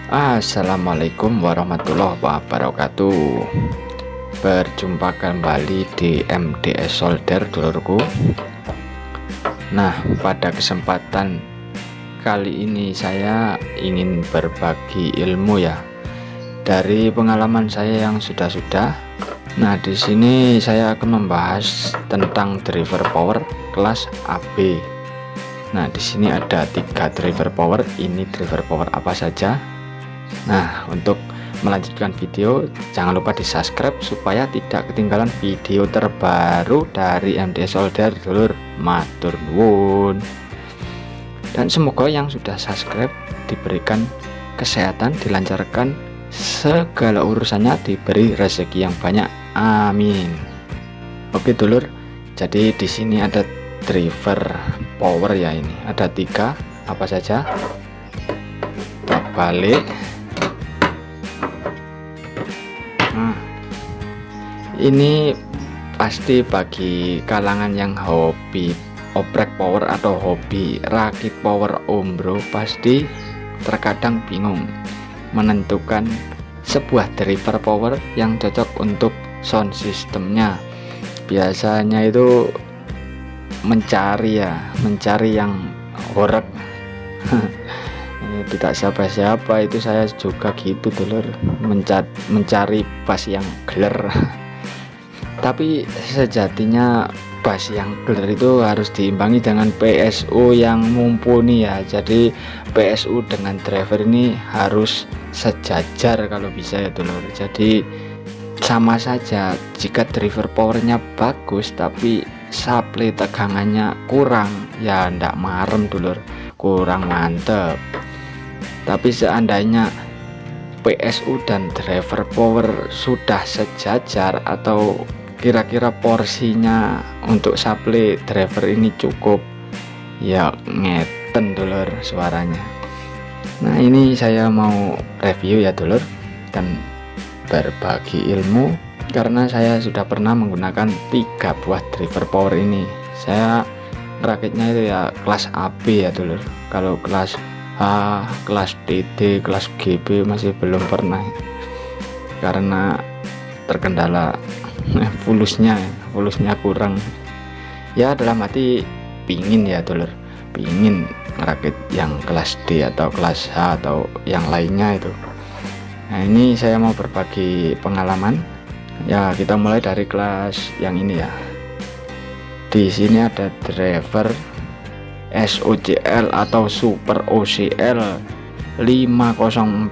Assalamualaikum warahmatullahi wabarakatuh. Berjumpa kembali di MDS Solder, dulurku. Nah, pada kesempatan kali ini saya ingin berbagi ilmu ya dari pengalaman saya yang sudah-sudah. Nah, di sini saya akan membahas tentang driver power kelas AB. Nah, di sini ada 3 driver power. Ini driver power apa saja? Nah, untuk melanjutkan video, jangan lupa di subscribe supaya tidak ketinggalan video terbaru dari MDS Solder, dulur. Matur nuwun. Dan semoga yang sudah subscribe diberikan kesehatan, dilancarkan segala urusannya, diberi rezeki yang banyak. Amin. Oke, dulur. Jadi di sini ada driver power ya, ini ada 3. Apa saja? Kita balik. Nah, ini pasti bagi kalangan yang hobi oprek power atau hobi rakit power bro, pasti terkadang bingung menentukan sebuah driver power yang cocok untuk sound systemnya. Biasanya itu mencari yang horeg. Tidak siapa-siapa, itu saya juga gitu, dulur, mencari bass yang geler. Tapi sejatinya bass yang geler itu harus diimbangi dengan PSU yang mumpuni ya. Jadi PSU dengan driver ini harus sejajar kalau bisa ya, dulur. Jadi sama saja jika driver powernya bagus tapi supply tegangannya kurang, ya ndak marem, dulur, kurang mantep. Tapi seandainya PSU dan driver power sudah sejajar atau kira-kira porsinya untuk supply driver ini cukup, ya ngeten, dulur, suaranya. Nah, ini saya mau review ya, dulur, dan berbagi ilmu karena saya sudah pernah menggunakan 3 buah driver power ini. Saya rakitnya itu ya kelas AB ya, dulur. Kalau kelas A, kelas DD, kelas GB masih belum pernah karena terkendala fulusnya kurang ya. Dalam hati pingin ya, dulur, pingin ngerakit yang kelas D atau kelas H atau yang lainnya itu. Nah, ini saya mau berbagi pengalaman ya. Kita mulai dari kelas yang ini ya. Di sini ada driver SOCL atau Super OCL 504.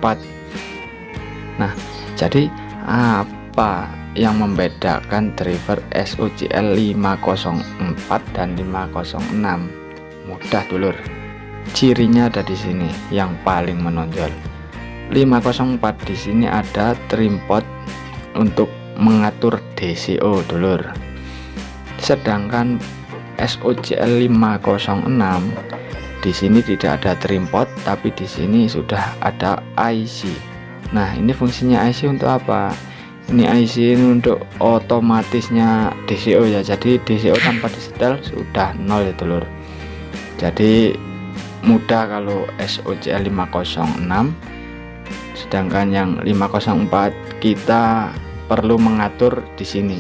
Nah, jadi apa yang membedakan driver SOCL 504 dan 506? Mudah, dulur. Cirinya ada di sini yang paling menonjol. 504 di sini ada trim pot untuk mengatur DCO, dulur. Sedangkan SOCL 506 di sini tidak ada trim pot, tapi di sini sudah ada IC. Nah, ini fungsinya IC untuk apa? Ini IC ini untuk otomatisnya DCO ya. Jadi DCO tanpa disetel sudah 0 ya, dulur. Jadi mudah kalau SOCL 506. Sedangkan yang 504 kita perlu mengatur di sini.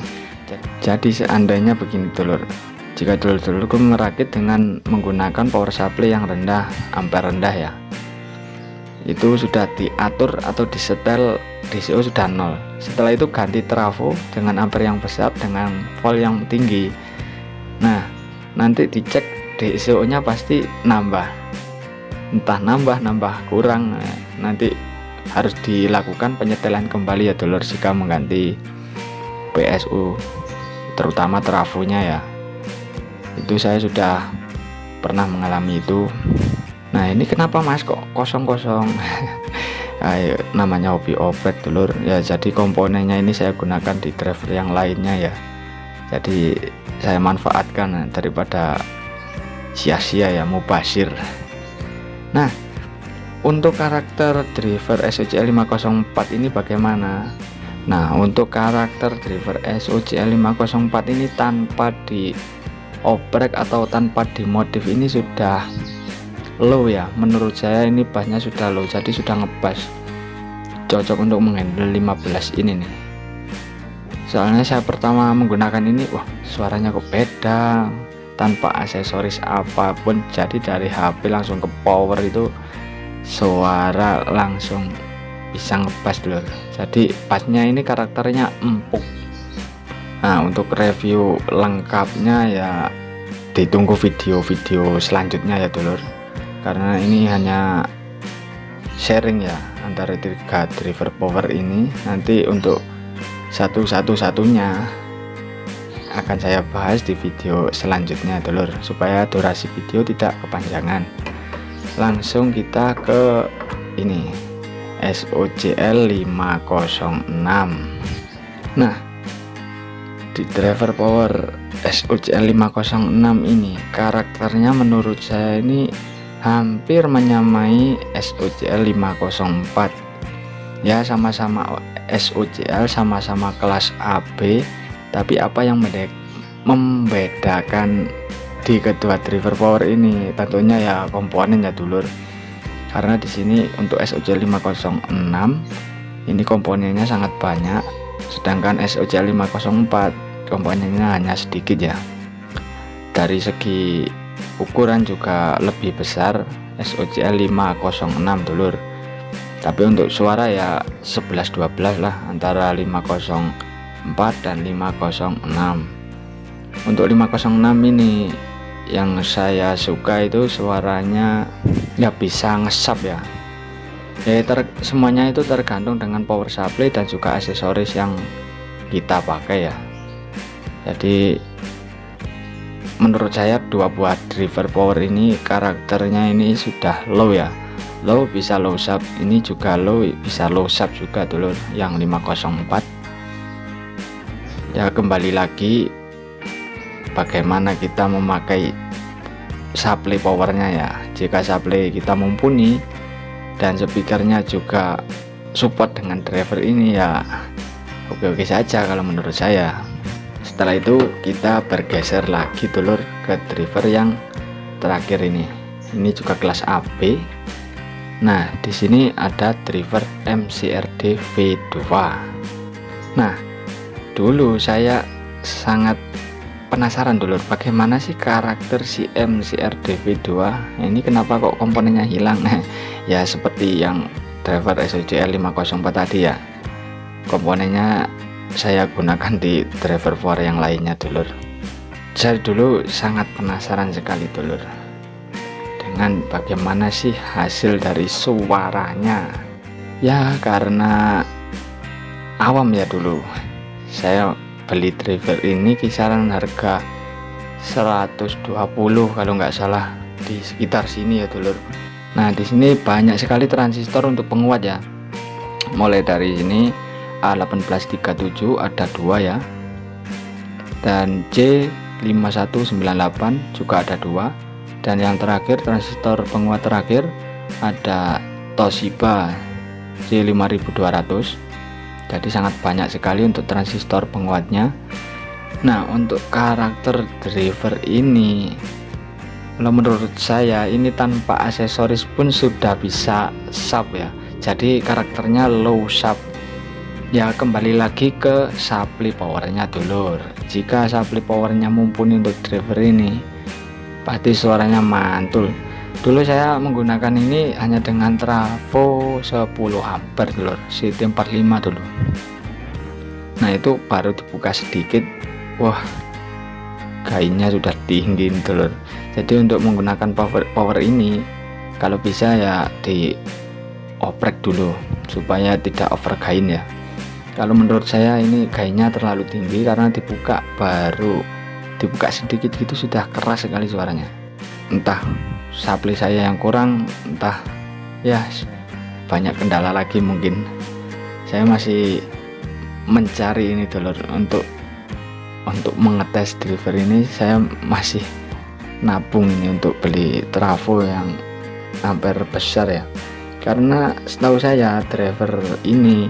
Jadi seandainya begini, dulur. Jika dulur-dulurku merakit dengan menggunakan power supply yang rendah, ampere rendah ya, itu sudah diatur atau disetel DCO sudah 0. Setelah itu ganti trafo dengan ampere yang besar dengan volt yang tinggi. Nah, nanti dicek DCO nya pasti nambah, entah nambah kurang. Nanti harus dilakukan penyetelan kembali ya, dulur, jika mengganti PSU, terutama trafonya ya. Itu saya sudah pernah mengalami itu. Nah, ini kenapa mas kok kosong-kosong? Ayo, namanya hobi oprek, dulur ya. Jadi komponennya ini saya gunakan di driver yang lainnya ya. Jadi saya manfaatkan daripada sia-sia ya, mubazir. Nah, untuk karakter driver SOCL 504 ini bagaimana? Nah, untuk karakter driver SOCL 504 ini tanpa di oprek atau tanpa dimodif ini sudah low ya. Menurut saya ini bassnya sudah low, jadi sudah ngebass. cocok untuk menghandle 15 ini nih. Soalnya saya pertama menggunakan ini, wah suaranya kok beda tanpa aksesoris apapun. Jadi dari HP langsung ke power itu suara langsung bisa ngebass dulu. Jadi bassnya ini karakternya empuk. Nah untuk review lengkapnya ya ditunggu video-video selanjutnya ya dulur, karena ini hanya sharing ya antara 3 driver power ini. Nanti untuk satu-satunya akan saya bahas di video selanjutnya dulur, supaya durasi video tidak kepanjangan. Langsung kita ke ini SOCL 506. Nah di driver power SOCL 506 ini karakternya menurut saya ini hampir menyamai SOCL 504 ya, sama-sama SOCL, sama-sama kelas AB, tapi apa yang membedakan di kedua driver power ini tentunya ya komponen ya dulur. Karena di sini untuk SOCL 506 ini komponennya sangat banyak, sedangkan SOCL 504 komponennya hanya sedikit ya. Dari segi ukuran juga lebih besar SOCL 506 dulur, tapi untuk suara ya 11-12 lah antara 504 dan 506. Untuk 506 ini yang saya suka itu suaranya ya bisa ngesap ya. Semuanya itu tergantung dengan power supply dan juga aksesoris yang kita pakai ya. Jadi menurut saya dua buah driver power ini karakternya ini sudah low ya. Low bisa low sub, ini juga low bisa low sub juga dulur yang 504. Ya kembali lagi bagaimana kita memakai supply powernya ya. Jika supply kita mumpuni dan speakernya juga support dengan driver ini ya oke-oke saja kalau menurut saya. Setelah itu kita bergeser lagi dulur ke driver yang terakhir ini juga kelas AB. Nah di sini ada driver MCRD V2. Nah dulu saya sangat penasaran dulur, bagaimana sih karakter si MCRD V2 ini, kenapa kok komponennya hilang. Ya seperti yang driver SOCL 504 tadi ya, komponennya saya gunakan di driver power yang lainnya dulur. Saya dulu sangat penasaran sekali dulur dengan bagaimana sih hasil dari suaranya ya, karena awam ya dulu. Saya beli driver ini kisaran harga 120 kalau nggak salah, di sekitar sini ya dulur. Nah di sini banyak sekali transistor untuk penguat ya, mulai dari ini A1837 ada 2 ya, dan C5198 juga ada 2, dan yang terakhir transistor penguat terakhir ada Toshiba C5200. Jadi sangat banyak sekali untuk transistor penguatnya. Nah untuk karakter driver ini kalau menurut saya ini tanpa aksesoris pun sudah bisa sub ya, jadi karakternya low sub ya. Kembali lagi ke supply powernya dulur. Jika supply powernya mumpuni untuk driver ini pasti suaranya mantul. Dulu saya menggunakan ini hanya dengan trafo 10 ampere dulur, CT45 dulu. Nah itu baru dibuka sedikit, wah gainnya sudah tinggi dulur. Jadi untuk menggunakan power ini kalau bisa ya di oprek dulu supaya tidak over gain ya. Kalau menurut saya ini gainnya terlalu tinggi karena dibuka sedikit gitu sudah keras sekali suaranya. Entah supply saya yang kurang, entah ya banyak kendala lagi mungkin. Saya masih mencari ini dulur untuk mengetes driver ini. Saya masih nabung ini untuk beli trafo yang ampere besar ya, karena setahu saya driver ini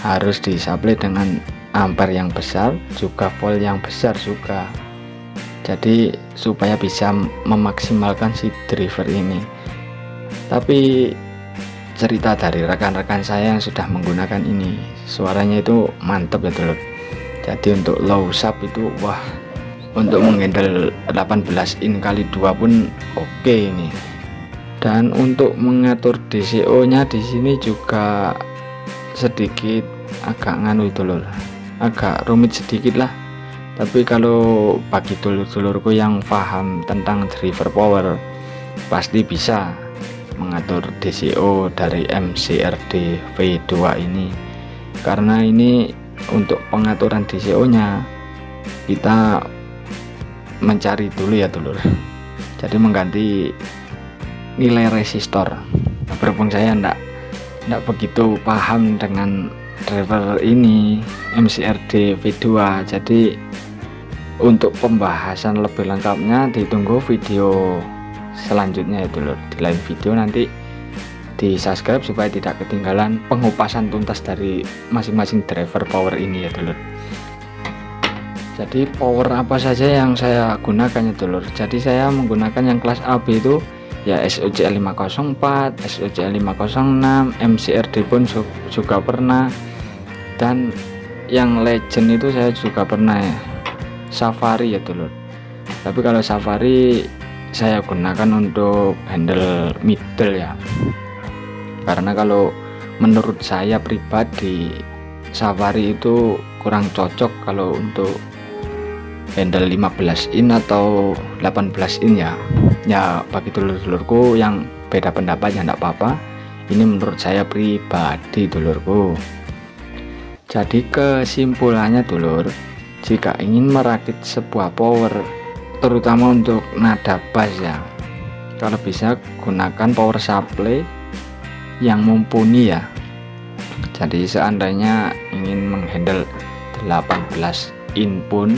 harus disupply dengan ampere yang besar juga volt yang besar juga, jadi supaya bisa memaksimalkan si driver ini. Tapi cerita dari rekan-rekan saya yang sudah menggunakan ini. Suaranya itu mantap ya dulur. Jadi untuk low sub itu wah, untuk menghandle 18 in kali 2 pun oke ini. Dan untuk mengatur DCO nya di sini juga sedikit agak nganu itu lur, agak rumit sedikit lah. Tapi kalau bagi dulur-dulurku yang paham tentang driver power pasti bisa mengatur DCO dari MCRD V2 ini, karena ini untuk pengaturan DCO nya kita mencari dulu ya dulur. Jadi mengganti nilai resistor. Berhubung saya enggak begitu paham dengan driver ini MCRD V2, jadi untuk pembahasan lebih lengkapnya ditunggu video selanjutnya ya dulur. Di lain video nanti di subscribe supaya tidak ketinggalan pengupasan tuntas dari masing-masing driver power ini ya dulur. Jadi power apa saja yang saya gunakan ya dulur. Jadi saya menggunakan yang kelas AB itu ya SOCL 504, SOCL 506, MCRD pun juga pernah, dan yang legend itu saya juga pernah ya, Safari ya dulur. Tapi kalau Safari saya gunakan untuk handle middle ya, karena kalau menurut saya pribadi Safari itu kurang cocok kalau untuk handle 15 in atau 18 in ya. Ya bagi dulur-dulurku yang beda pendapat ya enggak apa-apa, ini menurut saya pribadi dulurku. Jadi kesimpulannya dulur, jika ingin merakit sebuah power terutama untuk nada bass ya, kalau bisa gunakan power supply yang mumpuni ya. Jadi seandainya ingin menghandle 18 in pun,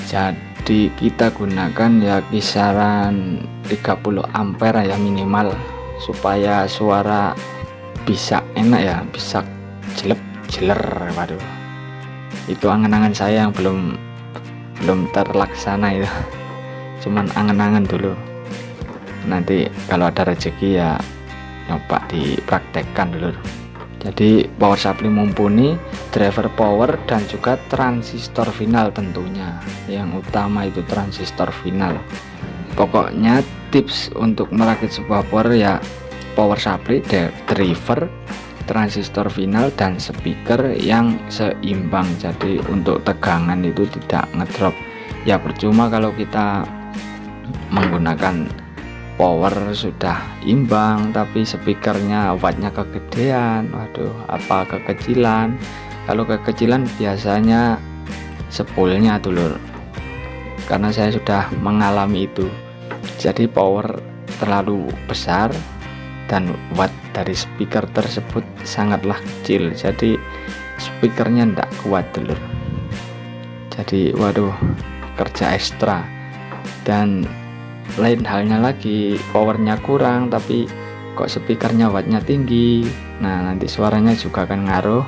jadi kita gunakan ya kisaran 30 ampere ya minimal, supaya suara bisa enak ya, bisa jeler. Waduh, itu angan-angan saya yang belum terlaksana itu, cuman angan-angan dulu. Nanti kalau ada rezeki ya nyoba dipraktekkan dulu. Jadi power supply mumpuni, driver power, dan juga transistor final tentunya. Yang utama itu transistor final. Pokoknya tips untuk merakit sebuah power ya power supply, driver, transistor final, dan speaker yang seimbang. Jadi untuk tegangan itu tidak ngedrop. Ya percuma kalau kita menggunakan power sudah imbang tapi speakernya wattnya kegedean, waduh, apa kekecilan. Kalau kekecilan biasanya spoolnya dulur, karena saya sudah mengalami itu. Jadi power terlalu besar dan watt dari speaker tersebut sangatlah kecil, jadi speakernya tidak kuat dulur. Jadi waduh, kerja ekstra. Dan lain halnya lagi, powernya kurang tapi kok speakernya wattnya tinggi, nah nanti suaranya juga akan ngaruh.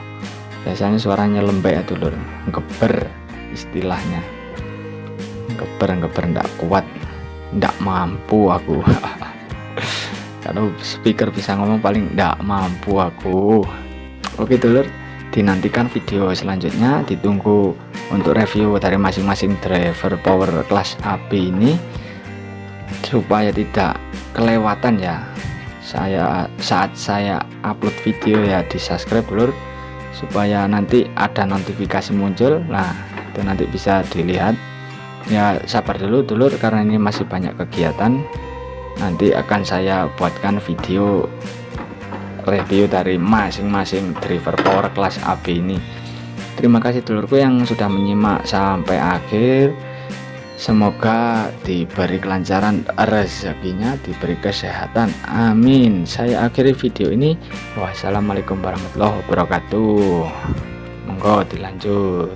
Biasanya suaranya lembek ya dulur, geber istilahnya, geber ndak kuat, ndak mampu aku. Kalau speaker bisa ngomong paling ndak mampu aku. Oke dulur, dinantikan video selanjutnya, ditunggu untuk review dari masing-masing driver power kelas AB ini, supaya tidak kelewatan ya saat saya upload video ya. Di subscribe dulur supaya nanti ada notifikasi muncul. Nah itu nanti bisa dilihat ya. Sabar dulu dulur, karena ini masih banyak kegiatan. Nanti akan saya buatkan video review dari masing-masing driver power kelas AB ini. Terima kasih dulurku yang sudah menyimak sampai akhir. Semoga diberi kelancaran rezekinya, diberi kesehatan, amin. Saya akhiri video ini. Wassalamualaikum warahmatullahi wabarakatuh. Monggo dilanjut.